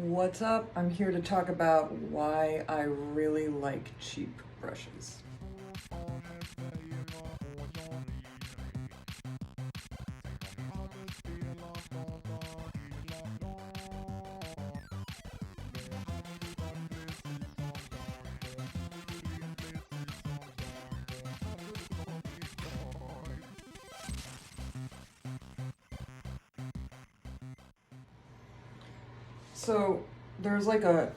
What's up? I'm here to talk about why I really like cheap brushes. So there's like a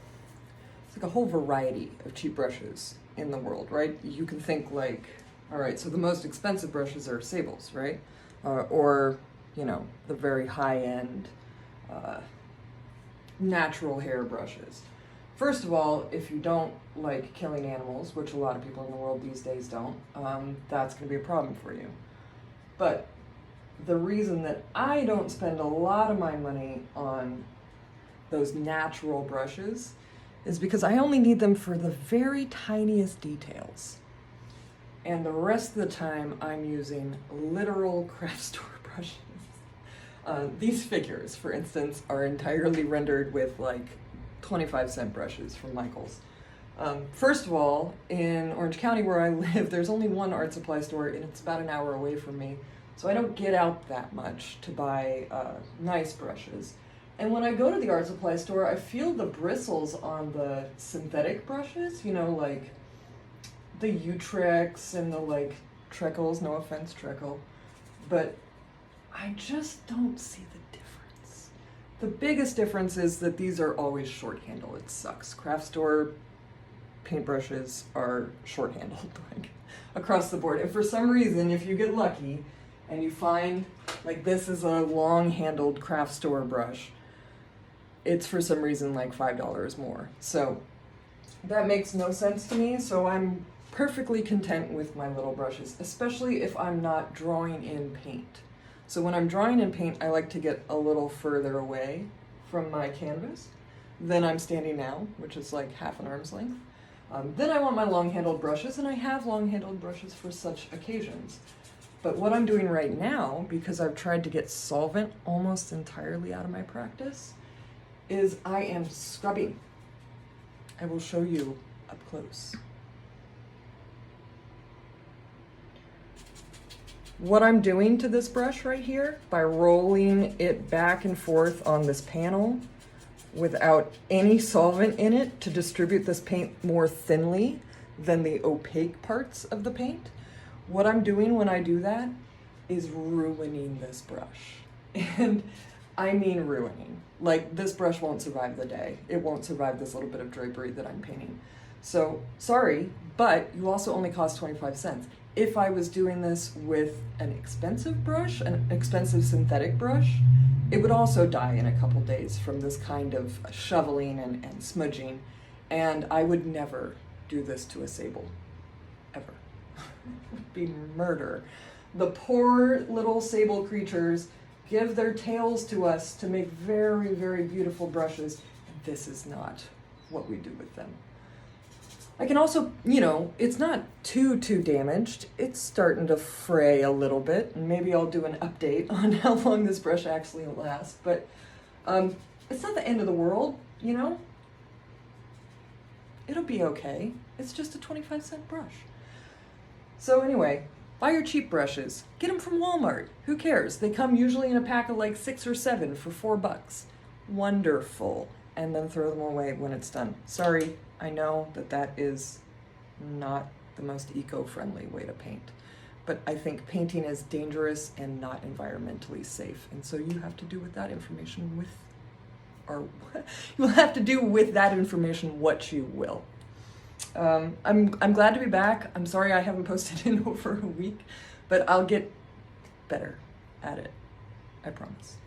whole variety of cheap brushes in the world, right? You can think like, all right, so the most expensive brushes are sables, right? Or the very high end uh, natural hair brushes. First of all, if you don't like killing animals, which a lot of people in the world these days don't, that's going to be a problem for you. But the reason that I don't spend a lot of my money on those natural brushes is because I only need them for the very tiniest details. And the rest of the time I'm using literal craft store brushes. These figures, for instance, are entirely rendered with like 25-cent brushes from Michael's. First of all, in Orange County where I live, there's only one art supply store and it's about an hour away from me. So I don't get out that much to buy nice brushes. And when I go to the art supply store, I feel the bristles on the synthetic brushes, like the Utrex and the like Treckles, no offense, Treckle, but I just don't see the difference. The biggest difference is that these are always short handle. It sucks. Craft store paintbrushes are short handled like across the board. And for some reason, if you get lucky and you find like this is a long handled craft store brush, it's for some reason like $5 more. So that makes no sense to me. So I'm perfectly content with my little brushes, especially if I'm not drawing in paint. So when I'm drawing in paint, I like to get a little further away from my canvas than I'm standing now, which is like half an arm's length. Then I want my long-handled brushes, and I have long-handled brushes for such occasions. But what I'm doing right now, because I've tried to get solvent almost entirely out of my practice, is I am scrubbing. I will show you up close. What I'm doing to this brush right here, by rolling it back and forth on this panel without any solvent in it to distribute this paint more thinly than the opaque parts of the paint, what I'm doing when I do that is ruining this brush. And I mean ruining. Like, this brush won't survive the day. It won't survive this little bit of drapery that I'm painting. So, sorry, but you also only cost 25 cents. If I was doing this with an expensive brush, an expensive synthetic brush, it would also die in a couple days from this kind of shoveling and smudging. And I would never do this to a sable, ever. It would be murder. The poor little sable creatures give their tails to us to make very, very beautiful brushes. And this is not what we do with them. I can also, it's not too damaged. It's starting to fray a little bit, and maybe I'll do an update on how long this brush actually lasts, but it's not the end of the world, It'll be okay. It's just a 25-cent brush. So anyway, buy your cheap brushes. Get them from Walmart. Who cares? They come usually in a pack of like 6 or 7 for $4. Wonderful. And then throw them away when it's done. Sorry, I know that is not the most eco-friendly way to paint. But I think painting is dangerous and not environmentally safe. And so you have to do with that information you'll have to do with that information what you will. I'm glad to be back. I'm sorry I haven't posted in over a week, but I'll get better at it. I promise.